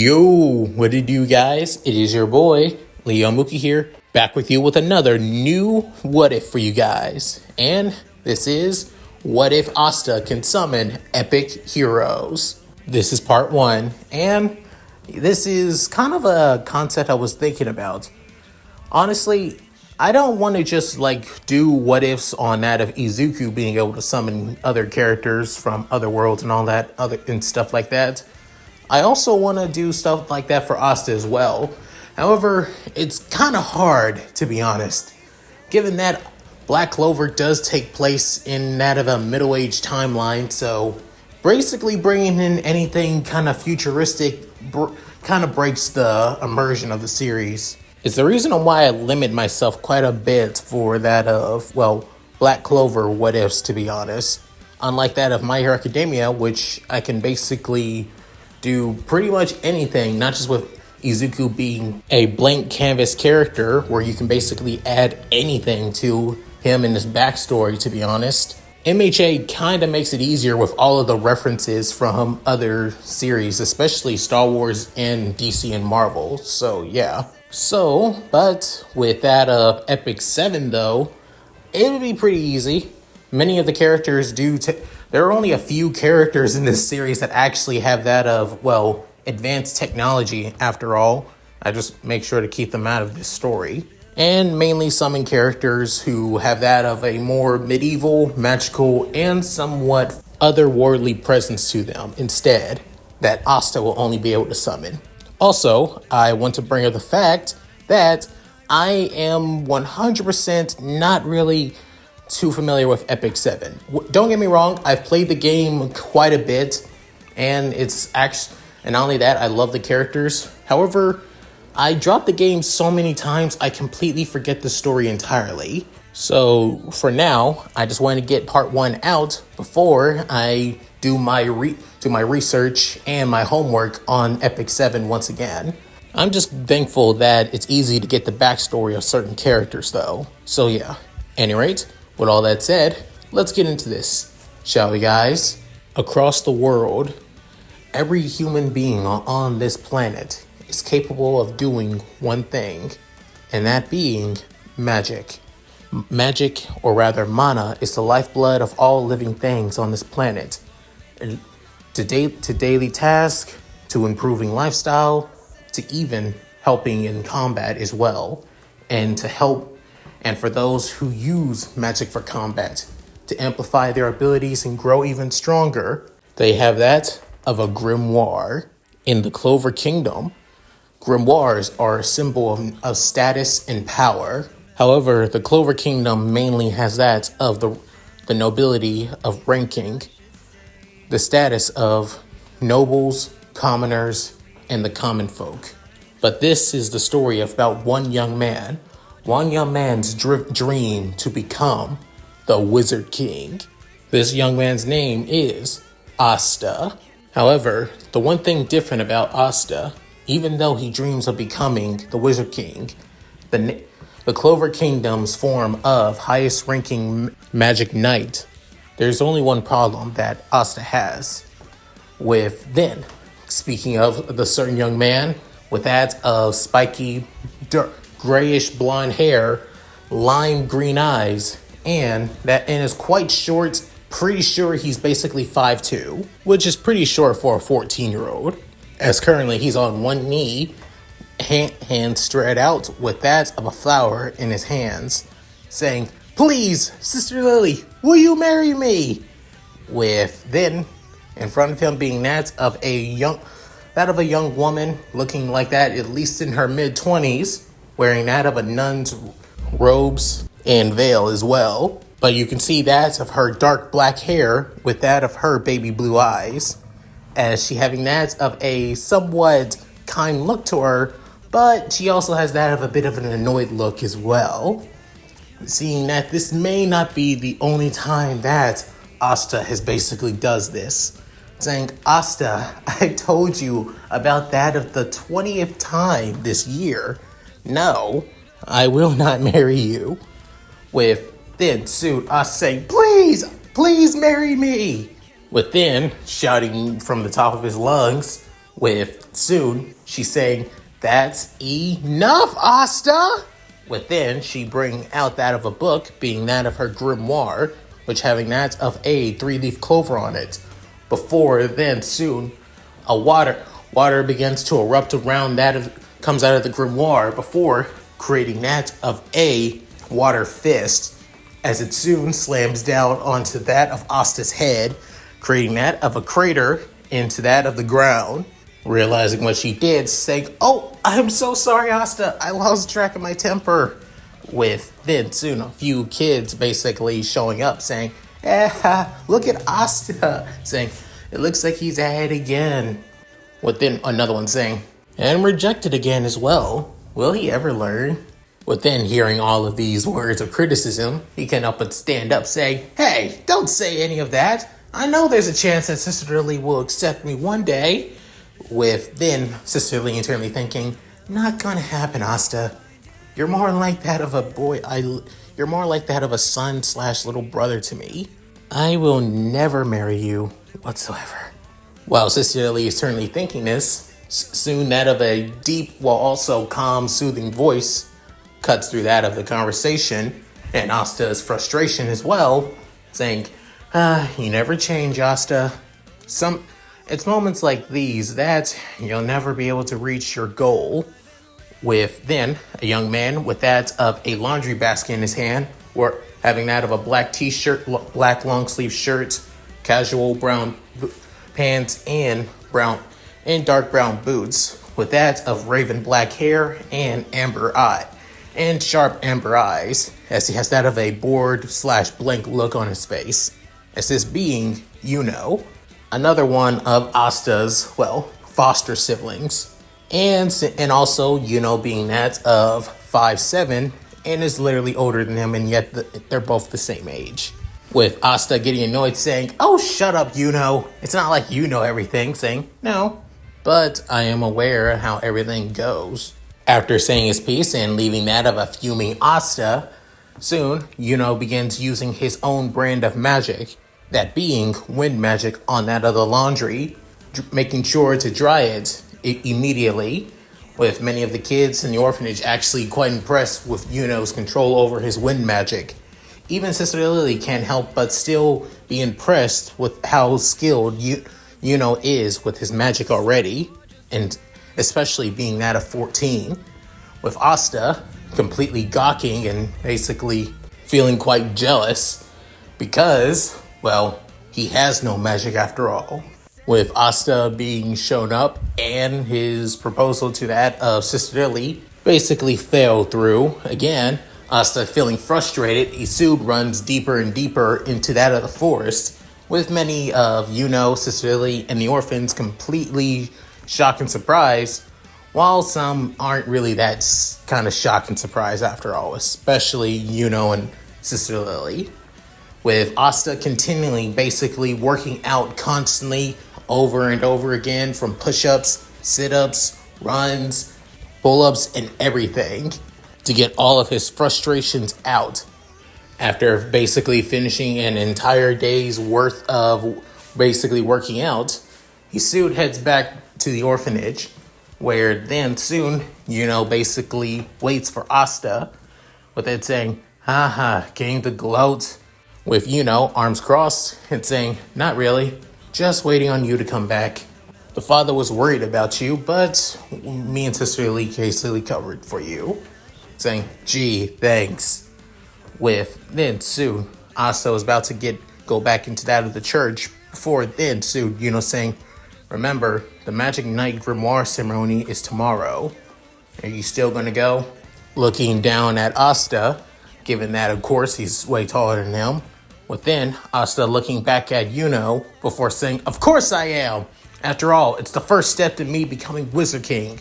Yo, what did you guys? It is your boy, Leo Mookie here, back with you with another new What If for you guys. And this is What If Asta Can Summon Epic Heroes. This is part one, and this is kind of a concept I was thinking about. Honestly, I don't want to just do what ifs on that of Izuku being able to summon other characters from other worlds and all that and stuff like that. I also want to do stuff like that for Asta as well. However, it's kind of hard, to be honest, given that Black Clover does take place in that of a middle-aged timeline, so basically bringing in anything kind of futuristic kind of breaks the immersion of the series. It's the reason why I limit myself quite a bit for that of, Black Clover what ifs, to be honest. Unlike that of My Hero Academia, which I can basically do pretty much anything, not just with Izuku being a blank canvas character where you can basically add anything to him and his backstory, to be honest. MHA kind of makes it easier with all of the references from other series, especially Star Wars and DC and Marvel, so yeah. But with that Epic 7 though, it would be pretty easy. Many of the characters there are only a few characters in this series that actually have that of, advanced technology after all. I just make sure to keep them out of this story. And mainly summon characters who have that of a more medieval, magical, and somewhat otherworldly presence to them instead, that Asta will only be able to summon. Also, I want to bring up the fact that I am 100% not really too familiar with Epic 7. Don't get me wrong, I've played the game quite a bit, and and not only that, I love the characters. However, I dropped the game so many times, I completely forget the story entirely. So, for now, I just want to get part one out before I do my research and my homework on Epic 7 once again. I'm just thankful that it's easy to get the backstory of certain characters though. So yeah, any rate, with all that said, let's get into this, shall we guys? Across the world, every human being on this planet is capable of doing one thing, and that being magic. Magic, or rather mana, is the lifeblood of all living things on this planet. To daily tasks, to improving lifestyle, to even helping in combat as well, and for those who use magic for combat, to amplify their abilities and grow even stronger, they have that of a grimoire. In the Clover Kingdom, grimoires are a symbol of status and power. However, the Clover Kingdom mainly has that of the nobility of ranking, the status of nobles, commoners, and the common folk. But this is the story about one young man's dream to become the Wizard King. This young man's name is Asta. However, the one thing different about Asta, even though he dreams of becoming the Wizard King, the Clover Kingdom's form of highest ranking magic knight, there's only one problem that Asta has. Speaking of the certain young man, with that of spiky, grayish blonde hair, lime green eyes, and is quite short, pretty sure he's basically 5'2", which is pretty short for a 14-year-old, as currently he's on one knee, hand spread out with that of a flower in his hands, saying, "Please, Sister Lily, will you marry me?" With then, in front of him being that of a young woman looking like that, at least in her mid-20s, wearing that of a nun's robes and veil as well. But you can see that of her dark black hair with that of her baby blue eyes, as she having that of a somewhat kind look to her, but she also has that of a bit of an annoyed look as well. Seeing that this may not be the only time that Asta has basically does this. Saying, "Asta, I told you about that of the 20th time this year. No, I will not marry you." With then soon Asta saying, please marry me." With then shouting from the top of his lungs, With soon, she's saying, "That's enough, Asta!" Within, she bring out that of a book, being that of her grimoire, which having that of a three-leaf clover on it. Before then, soon, a water begins to erupt around comes out of the grimoire before creating that of a water fist, as it soon slams down onto that of Asta's head, creating that of a crater into that of the ground. Realizing what she did, saying, "Oh, I'm so sorry, Asta. I lost track of my temper." With then soon a few kids basically showing up saying, "Look at Asta," saying, "It looks like he's at it again." With then another one saying, "And rejected again as well. Will he ever learn?" With then hearing all of these words of criticism, he can't help but stand up saying, "Hey, don't say any of that. I know there's a chance that Sister Lily will accept me one day." With then Sister Lily internally thinking, "Not gonna happen, Asta. You're more like that of a boy. You're more like that of a son/little brother to me. I will never marry you whatsoever." While Sister Lily is certainly thinking this, soon that of a deep while also calm, soothing voice cuts through that of the conversation, and Asta's frustration as well, saying, "You never change, Asta. It's moments like these that you'll never be able to reach your goal." With then a young man with that of a laundry basket in his hand, or having that of a black t-shirt, black long sleeve shirt, casual brown pants, and dark brown boots, with that of raven black hair and sharp amber eyes, as he has that of a bored/blank look on his face, as this being, another one of Asta's, foster siblings. And also, being that of 5'7", and is literally older than him, and yet they're both the same age. With Asta getting annoyed, saying, "Oh, shut up, It's not like you know everything," saying, "No, but I am aware of how everything goes." After saying his piece and leaving that of a fuming Asta, soon, begins using his own brand of magic, that being wind magic, on that of the laundry, making sure to dry it immediately, with many of the kids in the orphanage actually quite impressed with Yuno's control over his wind magic. Even Sister Lily can't help but still be impressed with how skilled Yuno is with his magic already, and especially being that of 14, with Asta completely gawking and basically feeling quite jealous because, he has no magic after all. With Asta being shown up and his proposal to that of Sister Lily basically fell through. Again, Asta feeling frustrated, he soon runs deeper and deeper into that of the forest, with many of Sister Lily, and the orphans completely shocked and surprised, while some aren't really that kind of shocked and surprised after all, especially and Sister Lily. With Asta continually basically working out constantly over and over again, from push-ups, sit-ups, runs, pull-ups, and everything, to get all of his frustrations out. After basically finishing an entire day's worth of basically working out, he soon heads back to the orphanage, where then soon, basically waits for Asta, with it saying, getting the gloat, with, arms crossed, and saying, "Not really, just waiting on you to come back. The father was worried about you, but me and Sister Lily basically covered for you," saying, "Gee, thanks." With then soon, Asta was about to go back into that of the church, before then soon, saying, "Remember, the Magic Night Grimoire ceremony is tomorrow. Are you still gonna go?" Looking down at Asta, given that, of course, he's way taller than him. Within, Asta looking back at before saying, "Of course I am. After all, it's the first step to me becoming Wizard King.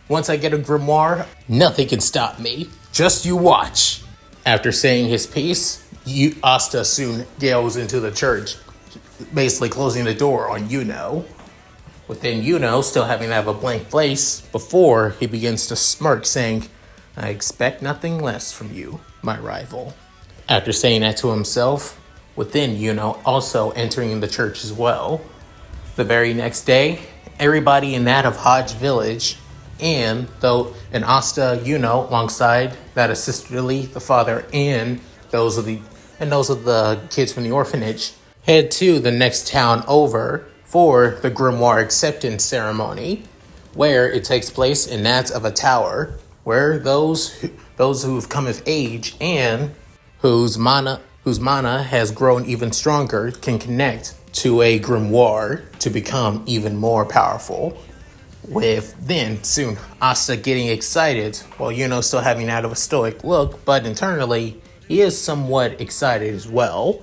Once I get a grimoire, nothing can stop me. Just you watch." After saying his piece, Asta soon goes into the church, basically closing the door on Within still having to have a blank face, before he begins to smirk, saying, "I expect nothing less from you, my rival." After saying that to himself, within also entering the church as well. The very next day, everybody in that of Hodge Village, and Asta, alongside that of Sister Lee, the father, and those of the kids from the orphanage, head to the next town over for the Grimoire acceptance ceremony, where it takes place in that of a tower, where those who've come of age and whose mana has grown even stronger can connect to a grimoire to become even more powerful. With then soon Asta getting excited, while still having out of a stoic look, but internally he is somewhat excited as well,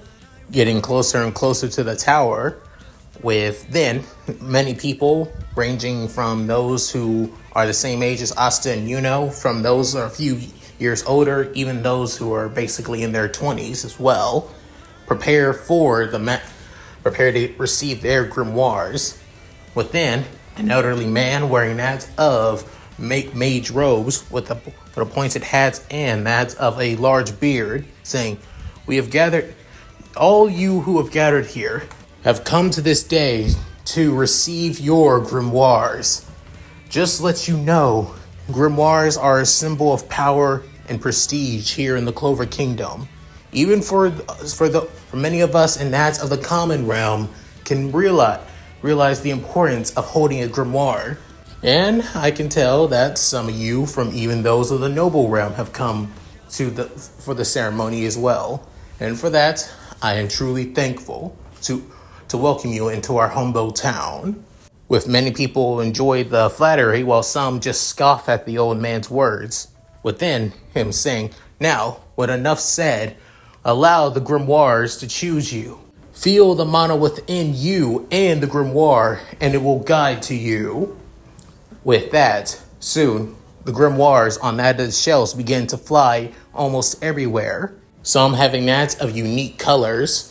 getting closer and closer to the tower, with then many people ranging from those who are the same age as Asta and from those who are a few years older, even those who are basically in their 20s as well, prepare to receive their grimoires. Within, an elderly man wearing that of mage robes with a pointed hat and that of a large beard, saying, "We have gathered, all you who have gathered here have come to this day to receive your grimoires. Just let you know, grimoires are a symbol of power and prestige here in the Clover Kingdom. Even for many of us in that of the common realm can realize the importance of holding a grimoire. And I can tell that some of you from even those of the noble realm have come for the ceremony as well. And for that, I am truly thankful to welcome you into our humble town." With many people enjoy the flattery, while some just scoff at the old man's words. Within him saying, "Now, with enough said, allow the grimoires to choose you. Feel the mana within you and the grimoire, and it will guide to you." With that, soon, the grimoires on that of the shelves begin to fly almost everywhere. Some having that of unique colors,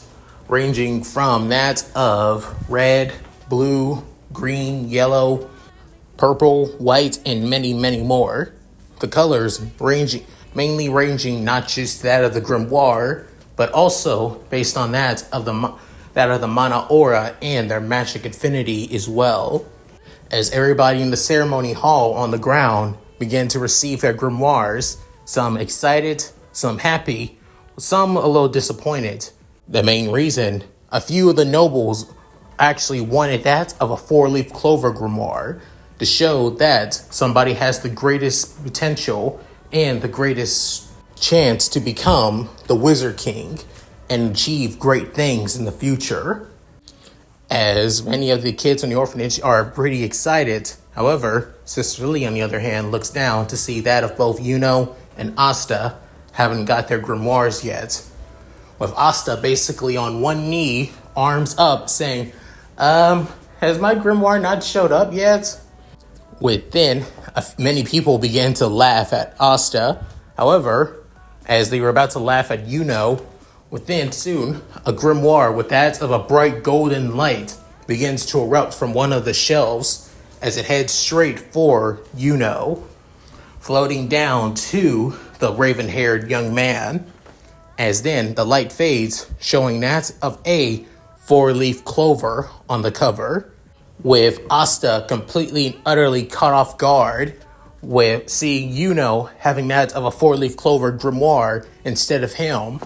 ranging from that of red, blue, green, yellow, purple, white, and many, many more. The colors mainly ranging not just that of the grimoire, but also based on that of the mana aura and their magic affinity as well. As everybody in the ceremony hall on the ground began to receive their grimoires, some excited, some happy, some a little disappointed. The main reason, a few of the nobles actually wanted that of a 4-leaf clover grimoire to show that somebody has the greatest potential and the greatest chance to become the Wizard King and achieve great things in the future. As many of the kids in the orphanage are pretty excited, however, Sister Lee, on the other hand, looks down to see that of both and Asta haven't got their grimoires yet. With Asta basically on one knee, arms up, saying, has my grimoire not showed up yet?" Within, many people began to laugh at Asta. However, as they were about to laugh at within soon, a grimoire with that of a bright golden light begins to erupt from one of the shelves as it heads straight for floating down to the raven-haired young man. As then the light fades, showing that of a 4-leaf clover on the cover, with Asta completely and utterly caught off guard with seeing having that of a 4-leaf clover grimoire instead of him.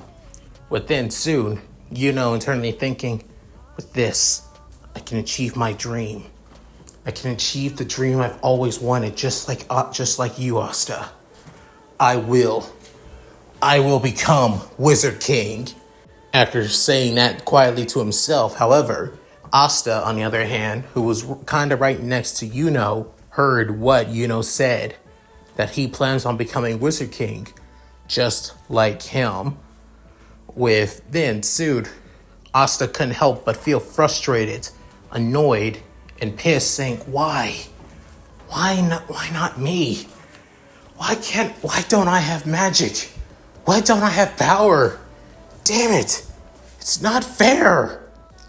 Within soon, internally thinking, "With this, I can achieve my dream. I can achieve the dream I've always wanted, just like you, Asta. I will become Wizard King." After saying that quietly to himself, however, Asta, on the other hand, who was kind of right next to heard what said, that he plans on becoming Wizard King, just like him. With then soon, Asta couldn't help but feel frustrated, annoyed, and pissed, saying, "Why? Why not me? Why don't I have magic? Why don't I have power? Damn it! It's not fair!"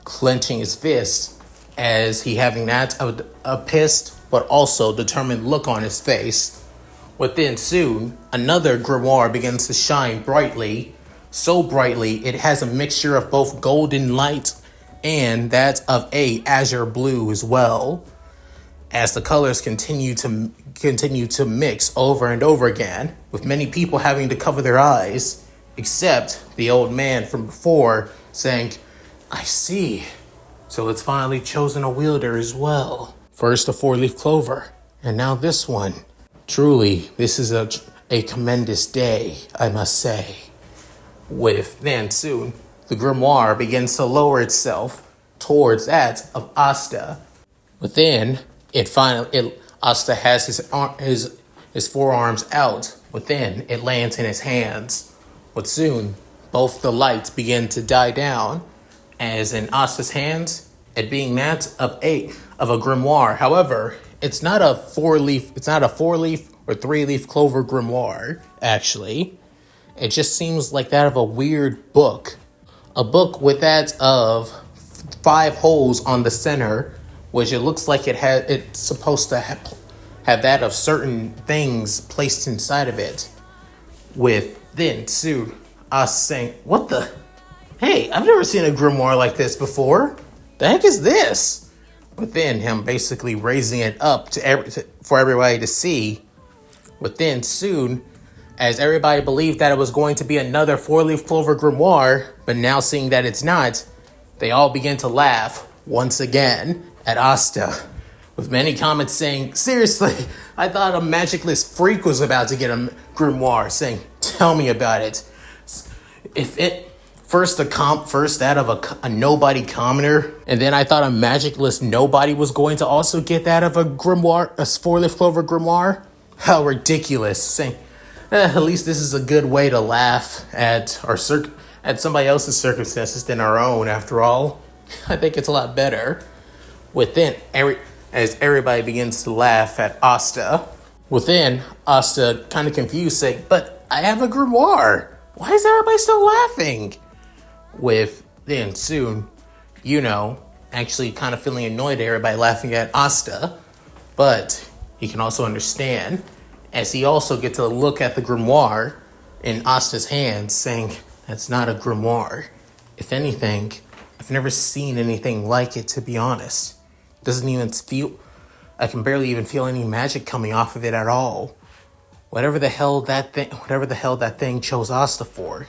Clenching his fist as he having that of a pissed but also determined look on his face. Within soon, another grimoire begins to shine brightly, so brightly it has a mixture of both golden light and that of a azure blue as well. as the colors continue to mix over and over again, with many people having to cover their eyes, except the old man from before saying, "I see. So it's finally chosen a wielder as well. First a four-leaf clover, and now this one. Truly, this is a tremendous day, I must say." With then soon, the grimoire begins to lower itself towards that of Asta. But then Asta has his forearms out. But then it lands in his hands. But soon, both the lights begin to die down, as in Asta's hands, it being that of a grimoire. However, it's not a four-leaf or three-leaf clover grimoire, actually. It just seems like that of a weird book. A book with that of 5 holes on the center, which it looks like it's supposed to have that of certain things placed inside of it. With then soon us saying, "What the? Hey, I've never seen a grimoire like this before. The heck is this?" But then him basically raising it up for everybody to see. But then soon, as everybody believed that it was going to be another four-leaf clover grimoire, but now seeing that it's not, they all begin to laugh once again at Asta, with many comments saying, "Seriously, I thought a magicless freak was about to get a grimoire," saying, "Tell me about it. If it first that of a nobody commoner, and then I thought a magicless nobody was going to also get that of a grimoire, a four-leaf clover grimoire. How ridiculous!" Saying, "At least this is a good way to laugh at at somebody else's circumstances than our own. After all, I think it's a lot better." Within as everybody begins to laugh at Asta, within Asta, kind of confused, saying, "But I have a grimoire. Why is everybody still laughing?" With then soon, actually kind of feeling annoyed at everybody laughing at Asta, but he can also understand, as he also gets a look at the grimoire in Asta's hands, saying, "That's not a grimoire. If anything, I've never seen anything like it, to be honest. Doesn't even feel, I can barely even feel any magic coming off of it at all. Whatever the hell that thing chose Asta for,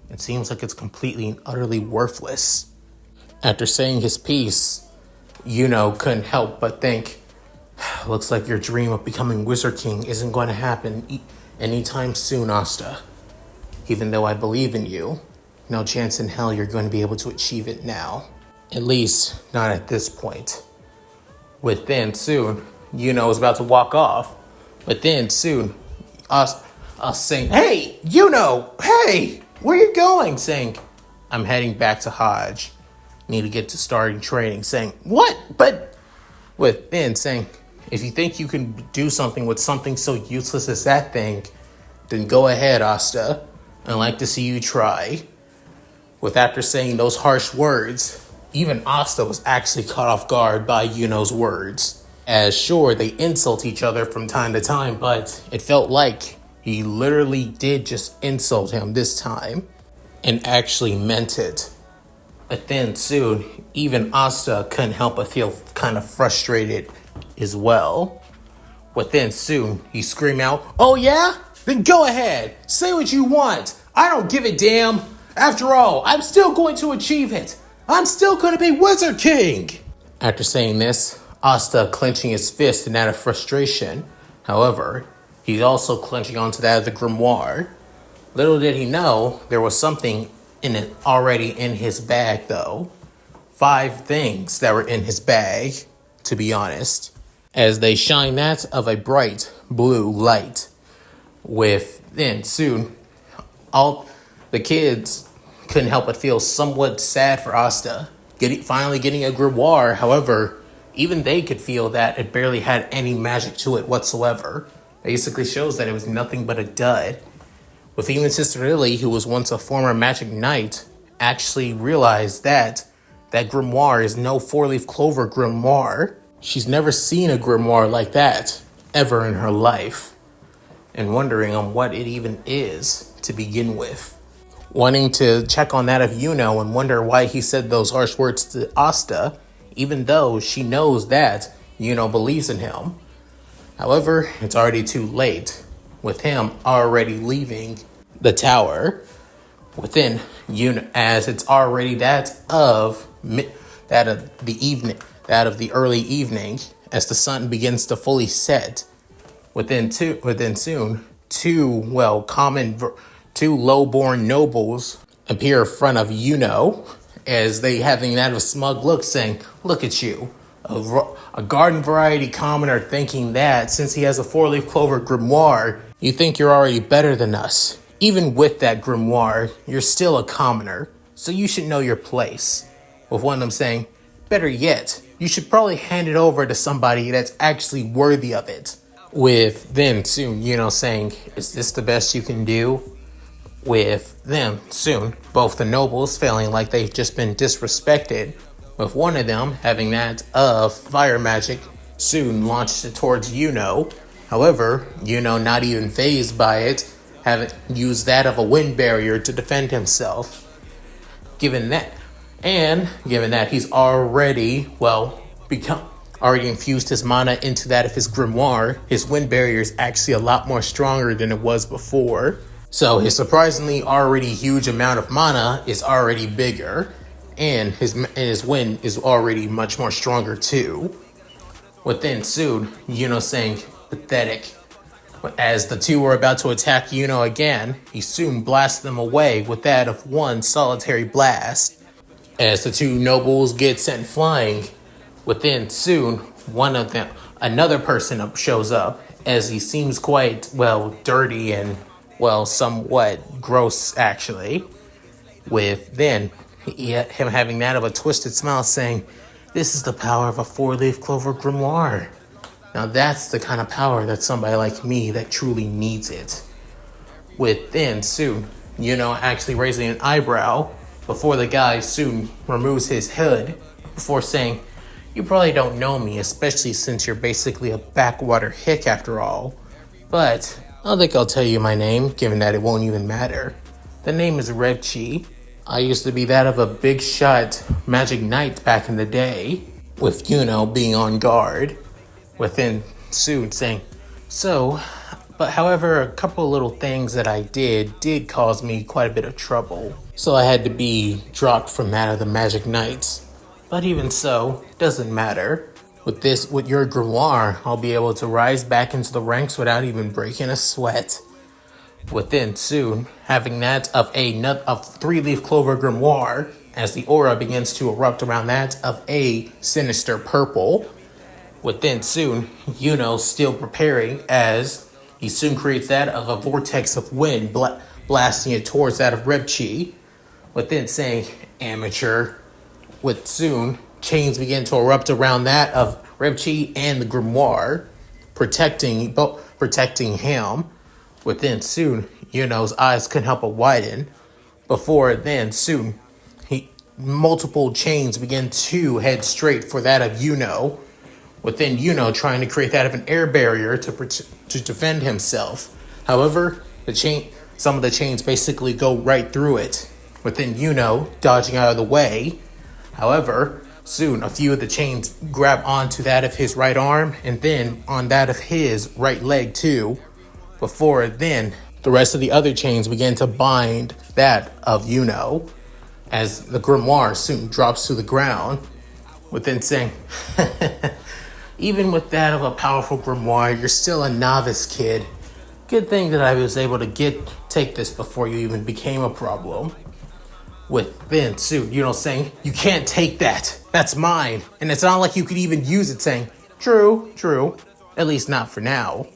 it seems like it's completely and utterly worthless." After saying his piece, couldn't help but think, "Looks like your dream of becoming Wizard King isn't going to happen anytime soon, Asta. Even though I believe in you, no chance in hell you're going to be able to achieve it now. At least, not at this point." With then soon, was about to walk off. But then soon, us saying, "Hey, hey, where you going?" Saying, "I'm heading back to Hodge. Need to get to starting training." Saying, "What? But..." With then saying, "If you think you can do something with something so useless as that thing, then go ahead, Asta. I'd like to see you try." With after saying those harsh words, even Asta was actually caught off guard by Yuno's words. As sure, they insult each other from time to time, but it felt like he literally did just insult him this time, and actually meant it. But then soon, even Asta couldn't help but feel kind of frustrated as well. But then soon, he screamed out, "Oh yeah? Then go ahead. Say what you want. I don't give a damn. After all, I'm still going to achieve it. I'm still going to be Wizard King." After saying this, Asta clenching his fist in that of frustration. However, he's also clenching onto that of the grimoire. Little did he know, there was something in it already in his bag, though. 5 things that were in his bag, to be honest, as they shine that of a bright blue light. With then soon, all the kids couldn't help but feel somewhat sad for Asta, finally getting a grimoire. However, even they could feel that it barely had any magic to it whatsoever. Basically shows that it was nothing but a dud. With even Sister Lily, who was once a former magic knight, actually realized that grimoire is no four-leaf clover grimoire. She's never seen a grimoire like that ever in her life, and wondering on what it even is to begin with. Wanting to check on that of and wonder why he said those harsh words to Asta, even though she knows that believes in him. However, it's already too late, with him already leaving the tower. Within as it's already that of the early evening, as the sun begins to fully set. Within soon, two low-born nobles appear in front of as they having that of a smug look, saying, "Look at you, a garden variety commoner, thinking that since he has a four-leaf clover grimoire, you think you're already better than us. Even with that grimoire, you're still a commoner, so you should know your place." With one of them saying, "Better yet, you should probably hand it over to somebody that's actually worthy of it." With them soon, saying, "Is this the best you can do?" With them soon, both the nobles feeling like they've just been disrespected, with one of them having that of fire magic soon launched it towards However, not even phased by it, having used that of a wind barrier to defend himself. Given that he's already, already infused his mana into that of his grimoire, his wind barrier is actually a lot more stronger than it was before. So his surprisingly already huge amount of mana is already bigger, and his wind is already much more stronger too. Within soon, saying, "Pathetic." As the two were about to attack again, he soon blasts them away with that of one solitary blast. As the two nobles get sent flying, within soon, another person shows up, as he seems quite, dirty and, somewhat gross, actually. With then, him having that of a twisted smile, saying, "This is the power of a four-leaf clover grimoire. Now that's the kind of power that somebody like me that truly needs it." Within soon, actually raising an eyebrow, before the guy soon removes his hood, before saying, "You probably don't know me, especially since you're basically a backwater hick after all. But I think I'll tell you my name, given that it won't even matter. The name is Redchi. I used to be that of a big shot magic knight back in the day," with being on guard. Within soon saying, however, a couple of little things that I did cause me quite a bit of trouble. So I had to be dropped from that of the Magic Knights. But even so, doesn't matter. With your grimoire, I'll be able to rise back into the ranks without even breaking a sweat." Within soon, having that of three-leaf clover grimoire, as the aura begins to erupt around that of a sinister purple. Within soon, still preparing, as he soon creates that of a vortex of wind blasting it towards that of Rebchi. Within saying, "Amateur." With soon, chains begin to erupt around that of Rebchi and the grimoire, protecting him. Within soon, his eyes couldn't help but widen. Before then, soon, multiple chains begin to head straight for that of Within trying to create that of an air barrier to defend himself. However, some of the chains basically go right through it. Within dodging out of the way. However, soon a few of the chains grab onto that of his right arm, and then on that of his right leg too. Before then, the rest of the other chains begin to bind that of as the grimoire soon drops to the ground. Within saying, "Even with that of a powerful grimoire, you're still a novice, kid. Good thing that I was able to take this before you even became a problem." Within soon, saying, "You can't take that. That's mine. And it's not like you could even use it," saying, True. At least not for now.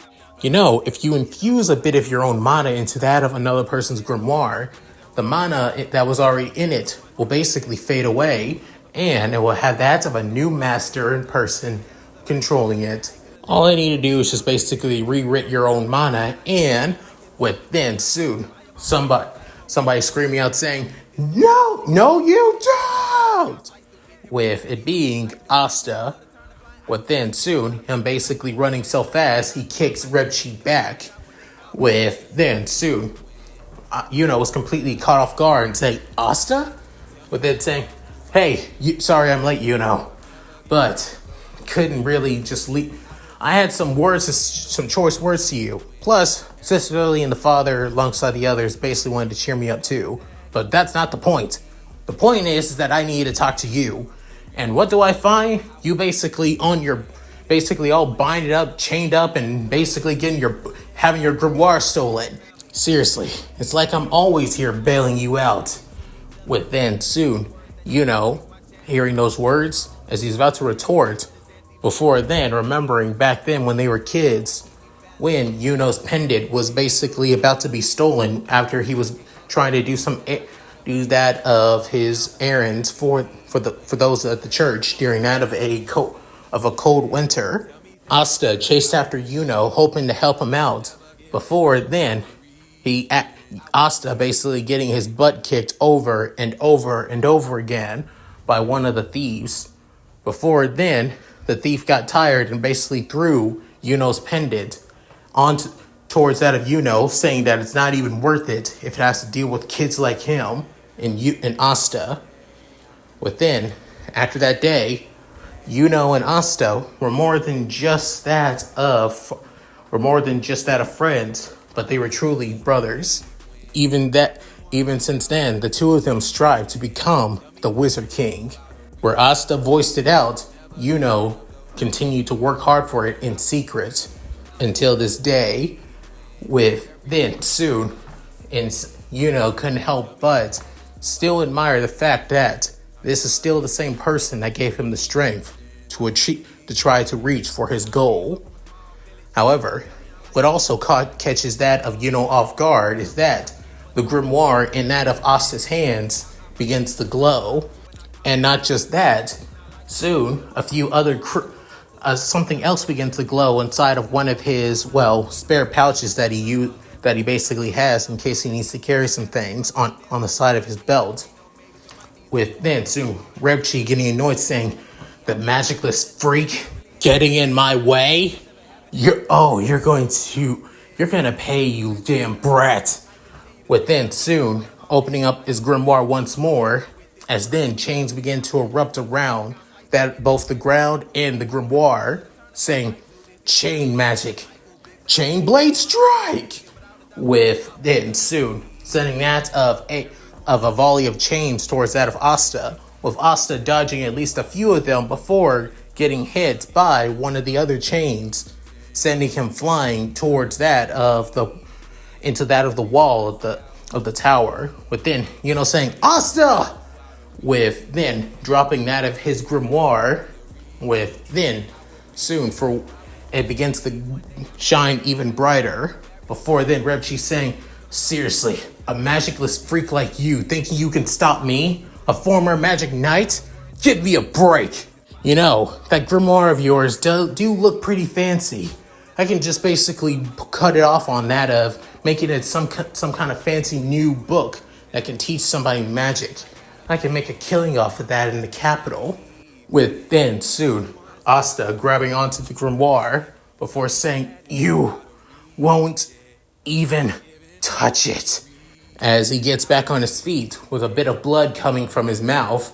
If you infuse a bit of your own mana into that of another person's grimoire, the mana that was already in it will basically fade away, and it will have that of a new master in person controlling it. All I need to do is just basically rewrite your own mana, and within soon, somebody screaming out saying, No, you don't!" With it being Asta. Within soon, him basically running so fast, he kicks Rebchi back. With then soon, was completely caught off guard and saying, "Asta?" With it saying, "Hey, sorry I'm late, but couldn't really just leave. I had some choice words to you. Plus, Sister Lily and the father, alongside the others, basically wanted to cheer me up too. But that's not the point. The point is that I need to talk to you. And what do I find? You basically all binded up, chained up, and basically having your grimoire stolen. Seriously, it's like I'm always here bailing you out. With then soon, hearing those words as he's about to retort, before then remembering back then when they were kids, when Yuno's pendant was basically about to be stolen after he was trying to do that of his errands for those at the church during that of a cold winter. Asta chased after Yuno, hoping to help him out. Before then, Asta basically getting his butt kicked over and over and over again by one of the thieves. Before then, the thief got tired and basically threw Yuno's pendant towards that of Yuno, saying that it's not even worth it if it has to deal with kids like him and Asta. Within, after that day, Yuno and Asta were more than just that of friends, but they were truly brothers. Even since then, the two of them strive to become the Wizard King. Where Asta voiced it out, Yuno continued to work hard for it in secret until this day. With then soon, and Yuno couldn't help but still admire the fact that this is still the same person that gave him the strength to try to reach for his goal. However, what also catches that of Yuno off guard is that the grimoire in that of Asta's hands begins to glow. And not just that, soon a few other something else begins to glow inside of one of his, spare pouches that he basically has in case he needs to carry some things on the side of his belt. With then soon Rebchi getting annoyed, saying, "The magicless freak getting in my way? You're gonna pay, you damn brat." With then soon opening up his grimoire once more, as then chains begin to erupt around that both the ground and the grimoire, saying, "Chain magic, chain blade strike." With then soon sending that of a volley of chains towards that of Asta, with Asta dodging at least a few of them before getting hit by one of the other chains, sending him flying towards into that of the wall of the tower. With then, saying, "Asta!" With then dropping that of his grimoire. With then soon it begins to shine even brighter. Before then, Rebchi saying, "Seriously, a magicless freak like you thinking you can stop me? A former magic knight? Give me a break." That grimoire of yours do look pretty fancy. I can just basically cut it off on that of making it some kind of fancy new book that can teach somebody magic. I can make a killing off of that in the capital. With then soon Asta grabbing onto the grimoire before saying, "You won't even touch it," as he gets back on his feet with a bit of blood coming from his mouth.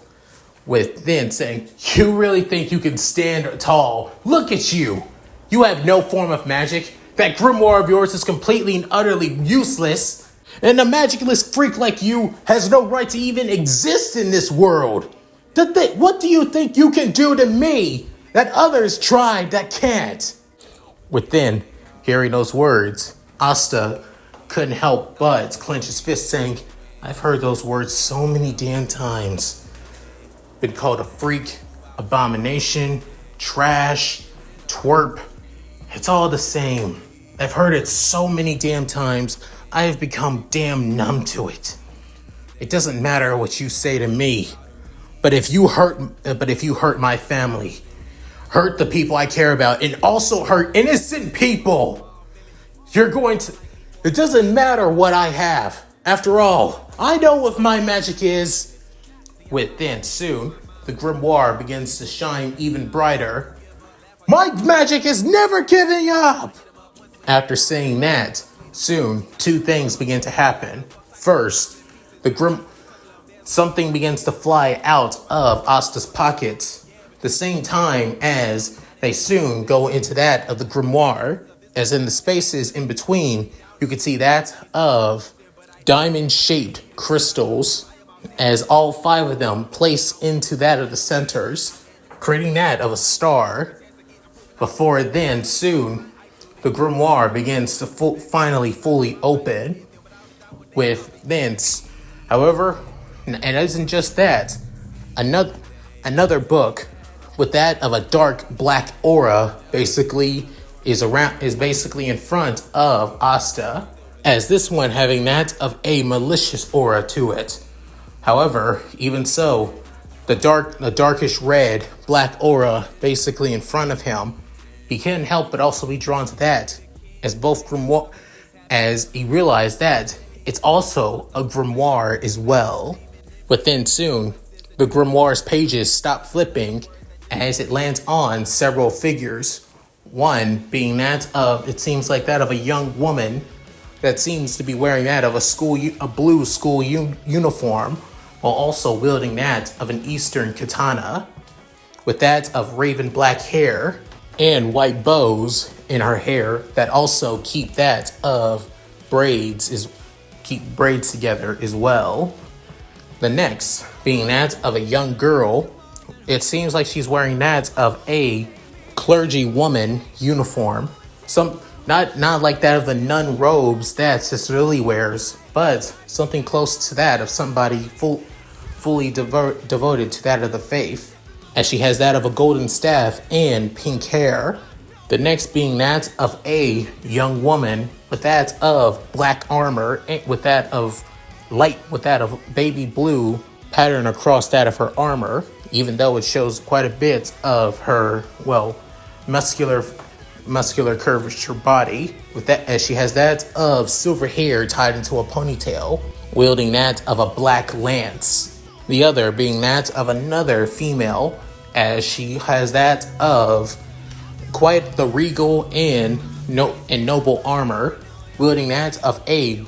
With then saying, "You really think you can stand tall? Look at you. You have no form of magic. That grimoire of yours is completely and utterly useless. And a magicless freak like you has no right to even exist in this world. What do you think you can do to me that others tried that can't?" Within hearing those words, Asta couldn't help but clench his fist, saying, "I've heard those words so many damn times. Been called a freak, abomination, trash, twerp. It's all the same. I've heard it so many damn times, I have become damn numb to it. It doesn't matter what you say to me, but if you hurt my family, hurt the people I care about, and also hurt innocent people, it doesn't matter what I have. After all, I know what my magic is." Within soon, the grimoire begins to shine even brighter. "My magic is never giving up!" After saying that, soon two things begin to happen. First, something begins to fly out of Asta's pocket, the same time as they soon go into that of the grimoire, as in the spaces in between, you can see that of diamond-shaped crystals, as all 5 of them place into that of the centers, creating that of a star, before then soon the grimoire begins to finally fully open with thence. However, and it isn't just that, another book with that of a dark black aura basically is basically in front of Asta, as this one having that of a malicious aura to it. However, even so, the darkish red black aura basically in front of him, he couldn't help but also be drawn to that, as both grimoire, as he realized that it's also a grimoire as well. But then soon, the grimoire's pages stop flipping as it lands on several figures. One being that of, it seems like that of a young woman that seems to be wearing that of a blue school uniform, while also wielding that of an Eastern katana, with that of raven black hair and white bows in her hair that also keep that of keep braids together as well. The next being that of a young girl. It seems like she's wearing that of a clergy woman uniform. Not like that of the nun robes that Sister Lily wears, but something close to that of somebody fully devoted to that of the faith, as she has that of a golden staff and pink hair. The next being that of a young woman with that of black armor, with that of baby blue pattern across that of her armor, even though it shows quite a bit of her, muscular curvature body, with that, as she has that of silver hair tied into a ponytail, wielding that of a black lance. The other being that of another female, as she has that of quite the regal and noble armor, wielding that of a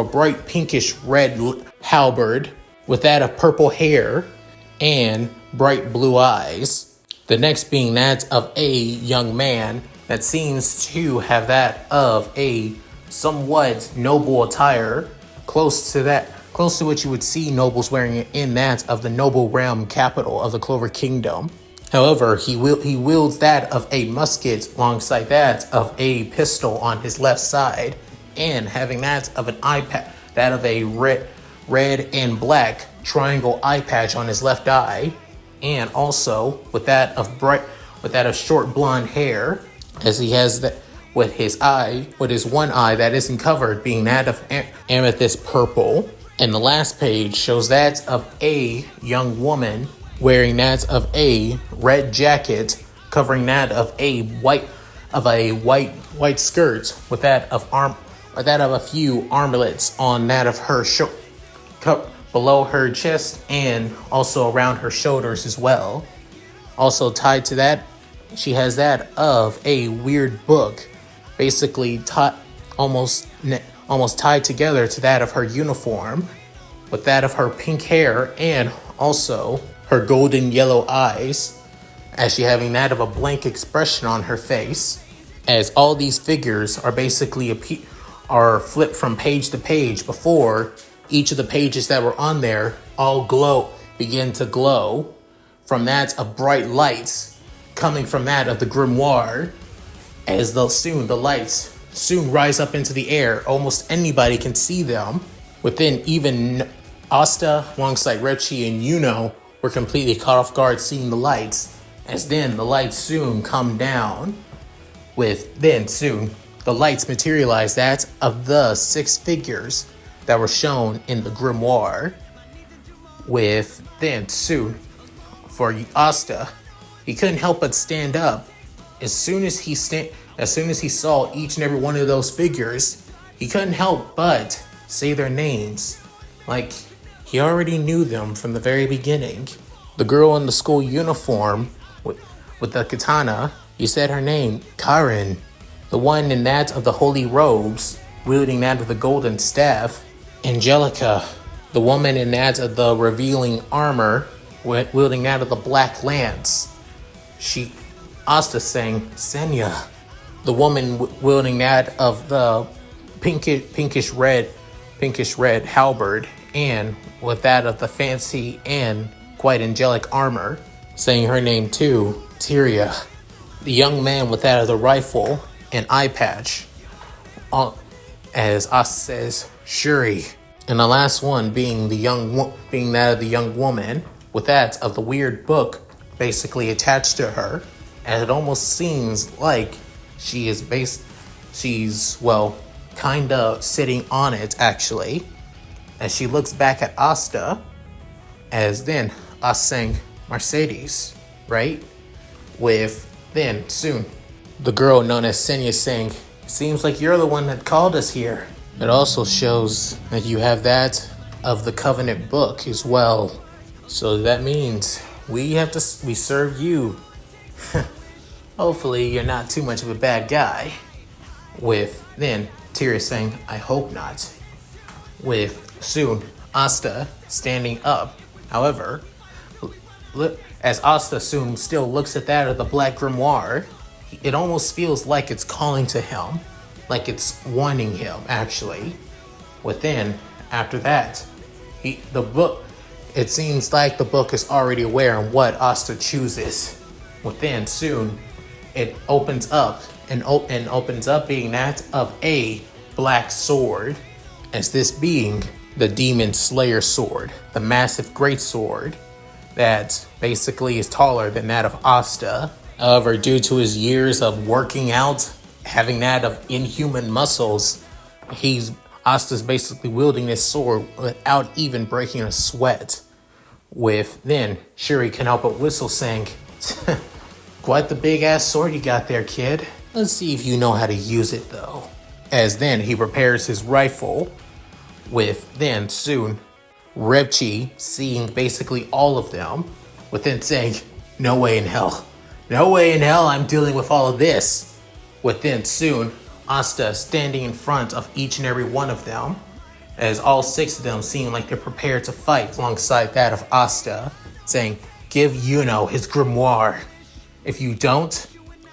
bright pinkish red halberd, with that of purple hair and bright blue eyes. The next being that of a young man that seems to have that of a somewhat noble attire, close to what you would see nobles wearing in that of the noble realm capital of the Clover Kingdom. However, he wields that of a musket alongside that of a pistol on his left side, and having that of an eye patch, that of a red and black triangle eye patch on his left eye, and also with that of short blonde hair, as he has that with his one eye that isn't covered being that of amethyst purple. And the last page shows that of a young woman wearing that of a red jacket, covering that of a white skirt, with that of a few armlets on that of her below her chest and also around her shoulders as well. Also tied to that, she has that of a weird book, basically almost tied together to that of her uniform, with that of her pink hair and also her golden yellow eyes, as she having that of a blank expression on her face, as all these figures are basically are flipped from page to page before each of the pages that were on there begin to glow from that of bright lights coming from that of the grimoire, as the lights soon rise up into the air. Almost anybody can see them. Within even Asta, alongside Rechi and Yuno, were completely caught off guard seeing the lights, as then the lights soon come down. The lights materialize that of the 6 figures that were shown in the grimoire. For Asta, he couldn't help but stand up. As soon as he saw each and every one of those figures, he couldn't help but say their names, like he already knew them from the very beginning. The girl in the school uniform with the katana, he said her name, Karen. The one in that of the holy robes, wielding that of the golden staff, Angelica. The woman in that of the revealing armor, wielding that of the black lance. Asta saying, Senya. The woman wielding that of the pinkish red halberd, and with that of the fancy and quite angelic armor, saying her name too, Tyria. The young man with that of the rifle and eye patch, as Asta says, Shuri. And the last one being being that of the young woman with that of the weird book basically attached to her, and it almost seems like she's kind of sitting on it actually, as she looks back at Asta, as then us saying Mercedes, right? With then soon the girl known as Senya saying, seems like you're the one that called us here. It also shows that you have that of the Covenant book as well. So that means we serve you. Hopefully you're not too much of a bad guy. With then Tyria saying, I hope not. With soon Asta standing up. However, as Asta soon still looks at that of the black grimoire, it almost feels like it's calling to him. Like it's warning him, actually. Within, after that, it seems like the book is already aware of what Asta chooses. Within, soon, it opens up and opens up being that of a black sword, as this being the Demon Slayer sword, the massive great sword that basically is taller than that of Asta. However, due to his years of working out, having that of inhuman muscles, Asta's basically wielding this sword without even breaking a sweat. With then Shuri can help but whistle saying, quite the big ass sword you got there, kid. Let's see if you know how to use it though. As then he prepares his rifle. With then soon Rebchi seeing basically all of them, with then saying, no way in hell. No way in hell I'm dealing with all of this. Within soon, Asta standing in front of each and every one of them, as all 6 of them seem like they're prepared to fight alongside that of Asta, saying, give Yuno his grimoire. If you don't,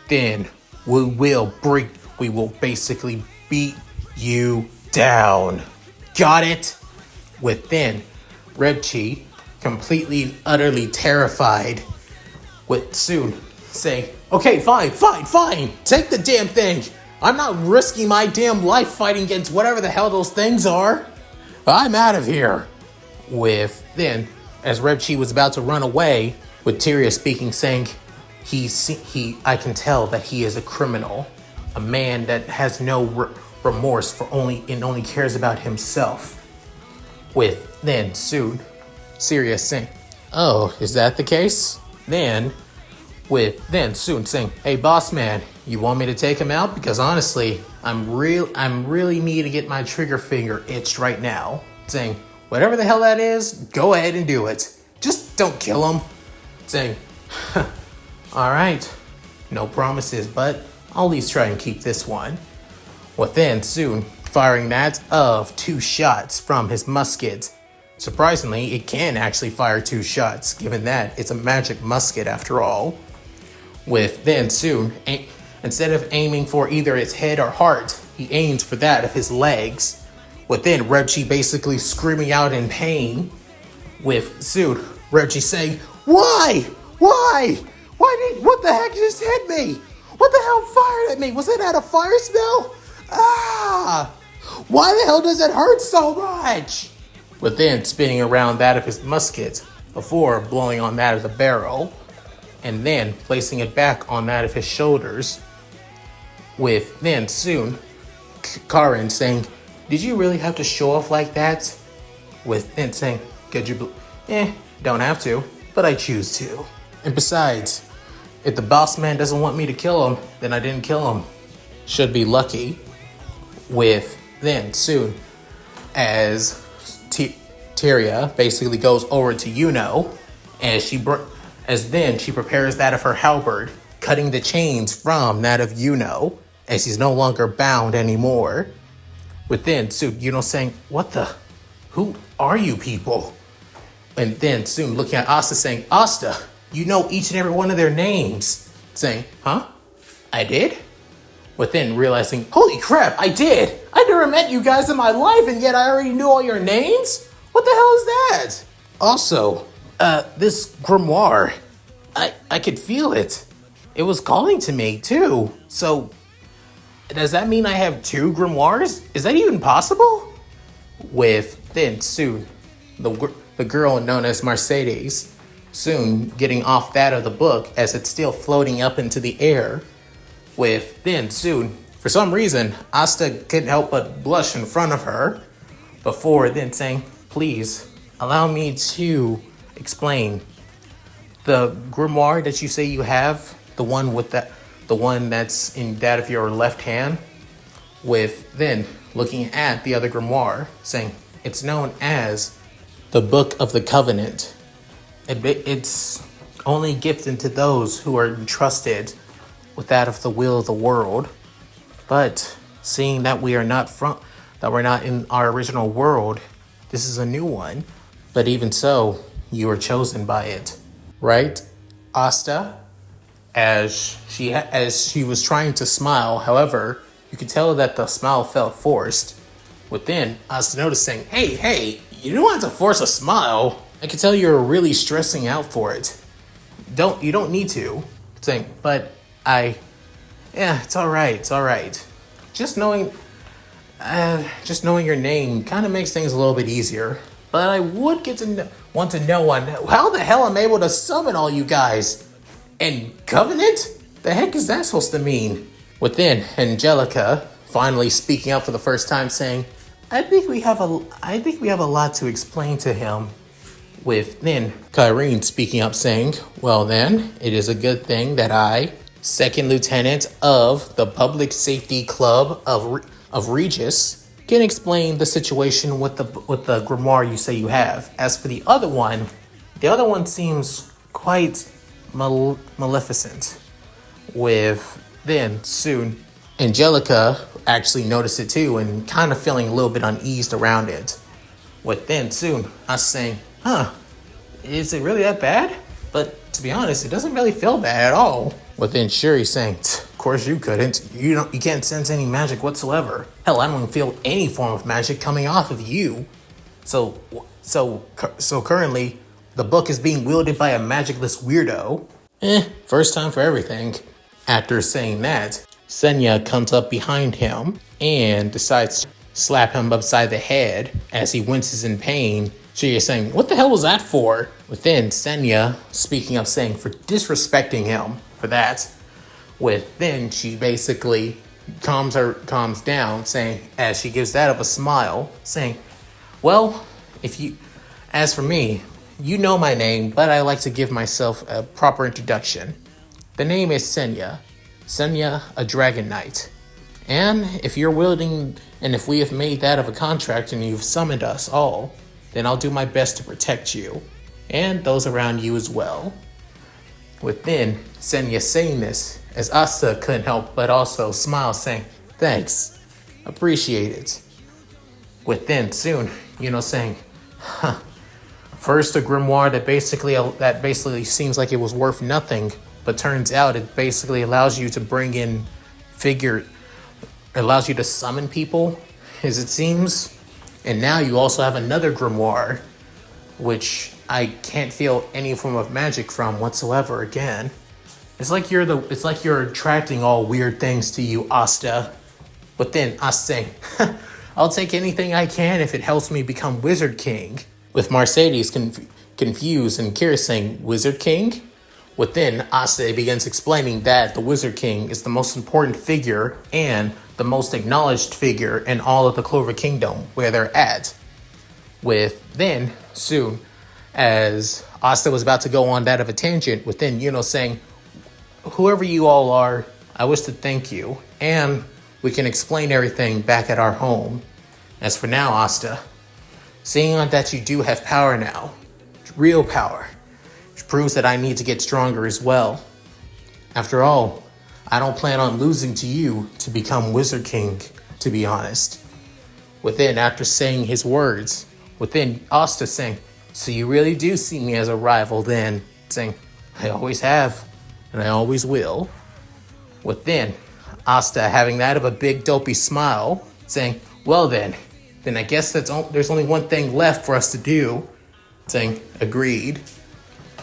then we will basically beat you down. Got it? Within, Rebchi, completely and utterly terrified, with soon saying, okay, fine, take the damn thing. I'm not risking my damn life fighting against whatever the hell those things are. I'm out of here. With then, as Rebchi was about to run away, with Tyria speaking, saying, I can tell that he is a criminal, a man that has no remorse for only cares about himself. With then soon, Syria saying, oh, is that the case? Then soon saying, hey boss man, you want me to take him out? Because honestly, I'm really need to get my trigger finger itched right now. Saying, whatever the hell that is, go ahead and do it. Just don't kill him. Saying, alright, no promises, but I'll at least try and keep this one. Within soon, firing that of 2 shots from his musket. Surprisingly, it can actually fire 2 shots, given that it's a magic musket after all. With then soon, instead of aiming for either its head or heart, he aims for that of his legs. With then Rebchi basically screaming out in pain. With soon, Rebchi saying, why? What the heck just hit me? What the hell fired at me? Was it at a fire spell? Why the hell does it hurt so much? With then spinning around that of his musket before blowing on that of the barrel, and then placing it back on that of his shoulders. With then soon Karin saying, did you really have to show off like that? With then saying, don't have to, but I choose to. And besides, if the boss man doesn't want me to kill him, then I didn't kill him. Should be lucky. With then soon, as Tyria basically goes over to Yuno, as then she prepares that of her halberd, cutting the chains from that of Yuno, as he's no longer bound anymore. Within, so Yuno saying, who are you people? And then soon looking at Asta saying, Asta, you know each and every one of their names. Saying, huh? I did? But then realizing, holy crap, I did. I never met you guys in my life and yet I already knew all your names? What the hell is that? Also, this grimoire, I could feel it. It was calling to me too. So, does that mean I have two grimoires? Is that even possible? With then soon, the girl known as Mercedes, soon getting off that of the book as it's still floating up into the air. With then soon, for some reason, Asta couldn't help but blush in front of her before then saying, please, allow me to explain. The grimoire that you say you have, the one that's in that of your left hand, with then looking at the other grimoire, saying, it's known as the Book of the Covenant. It's only gifted to those who are entrusted with that of the will of the world. But seeing that we're not in our original world, this is a new one. But even so, you were chosen by it, right, Asta? As she was trying to smile, however, you could tell that the smile felt forced. Within, Asta noticing, hey, you don't have to force a smile. I can tell you're really stressing out for it. You don't need to. Saying, but it's all right. Just knowing your name kind of makes things a little bit easier. But I would want to know how the hell I'm able to summon all you guys. And Covenant? The heck is that supposed to mean? Within, Angelica finally speaking up for the first time, saying, I think we have a lot to explain to him. With then Kyrene speaking up, saying, well then, it is a good thing that I, second lieutenant of the Public Safety Club of Regis, can explain the situation with the grimoire you say you have. As for the other one seems quite maleficent. With then soon Angelica actually noticed it too and kind of feeling a little bit uneased around it. With then soon us saying, is it really that bad? But to be honest, it doesn't really feel bad at all. With then Shuri saying, of course you couldn't. You can't sense any magic whatsoever. Hell, I don't even feel any form of magic coming off of you. So currently the book is being wielded by a magicless weirdo. First time for everything. After saying that, Senya comes up behind him and decides to slap him upside the head as he winces in pain. She is saying, what the hell was that for? Within, Senya speaking up, saying for disrespecting him for that. Within, she basically calms down, saying, as she gives that of a smile, saying, well, as for me, you know my name, but I like to give myself a proper introduction. The name is Senya, a Dragon Knight. And if you're willing, and if we have made that of a contract and you've summoned us all, then I'll do my best to protect you, and those around you as well. Within, Senya saying this, as Asta couldn't help but also smile, saying, thanks, appreciate it. Within, soon, saying, first a grimoire that basically seems like it was worth nothing, but turns out it basically allows you to bring in allows you to summon people, as it seems. And now you also have another grimoire, which I can't feel any form of magic from whatsoever again. It's like you're attracting all weird things to you, Asta. But then Asta saying, I'll take anything I can if it helps me become Wizard King. With Mercedes confused and curious saying, Wizard King? Within, Asta begins explaining that the Wizard King is the most important figure and the most acknowledged figure in all of the Clover Kingdom where they're at. With then, soon, as Asta was about to go on that of a tangent, within, saying, whoever you all are, I wish to thank you, and we can explain everything back at our home. As for now, Asta, seeing that you do have power now, real power, which proves that I need to get stronger as well. After all, I don't plan on losing to you to become Wizard King, to be honest. Within, after saying his words, within Asta saying, So you really do see me as a rival then, saying, I always have, and I always will. With then, Asta having that of a big dopey smile, saying, well then I guess there's only one thing left for us to do, saying, agreed.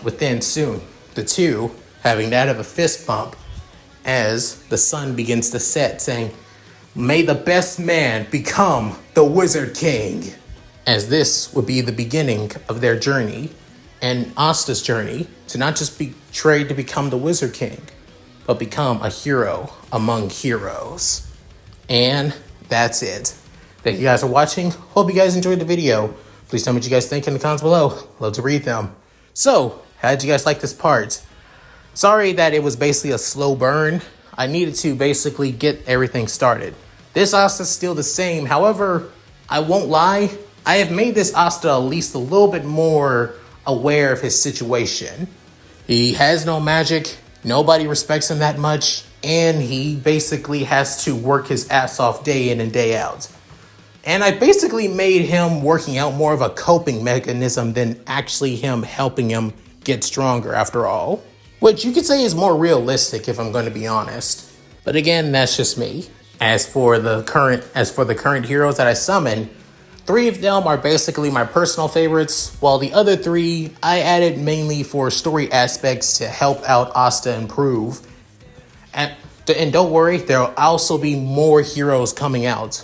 With then soon, the two having that of a fist bump as the sun begins to set, saying, may the best man become the Wizard King. As this would be the beginning of their journey, and Asta's journey to not just be trained to become the Wizard King, but become a hero among heroes. And that's it. Thank you guys for watching. Hope you guys enjoyed the video. Please tell me what you guys think in the comments below. Love to read them. So, how did you guys like this part? Sorry that it was basically a slow burn. I needed to basically get everything started. This Asta's still the same. However, I won't lie, I have made this Asta at least a little bit more aware of his situation. He has no magic, nobody respects him that much, and he basically has to work his ass off day in and day out. And I basically made him working out more of a coping mechanism than actually him helping him get stronger after all. Which you could say is more realistic if I'm going to be honest. But again, that's just me. As for the current heroes that I summon, 3 of them are basically my personal favorites, while the other 3 I added mainly for story aspects to help out Asta improve. And don't worry, there'll also be more heroes coming out.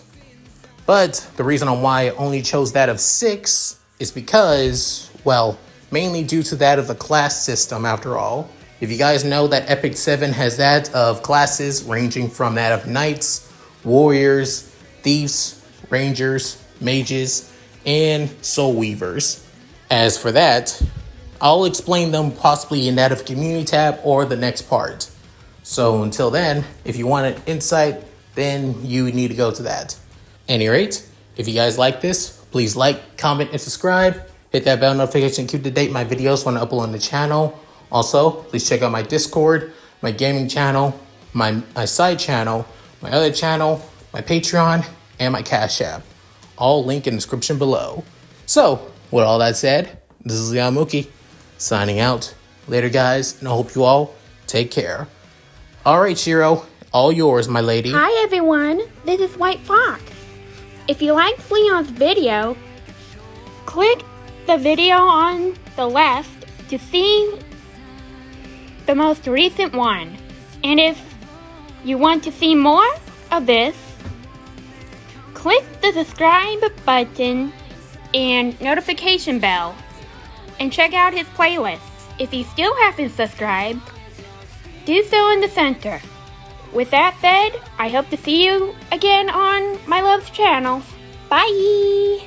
But the reason on why I only chose that of 6 is because, well, mainly due to that of the class system after all. If you guys know that Epic 7 has that of classes ranging from that of knights, warriors, thieves, rangers, mages, and soul weavers. As for that, I'll explain them possibly in that of community tab or the next part. So until then, if you want an insight, then you need to go to that. Any rate, if you guys like this, please like, comment, and subscribe. Hit that bell notification to keep to date my videos when I upload on the channel. Also, please check out my Discord, my gaming channel, my side channel, my other channel, my Patreon, and my Cash App. All linked in the description below. So, with all that said, this is Leon Mookie, signing out. Later, guys, and I hope you all take care. Alright, Shiro, all yours, my lady. Hi, everyone. This is White Fox. If you liked Leon's video, click the video on the left to see the most recent one. And if you want to see more of this, click the subscribe button and notification bell and check out his playlists. If you still haven't subscribed, do so in the center. With that said, I hope to see you again on my love's channel. Bye!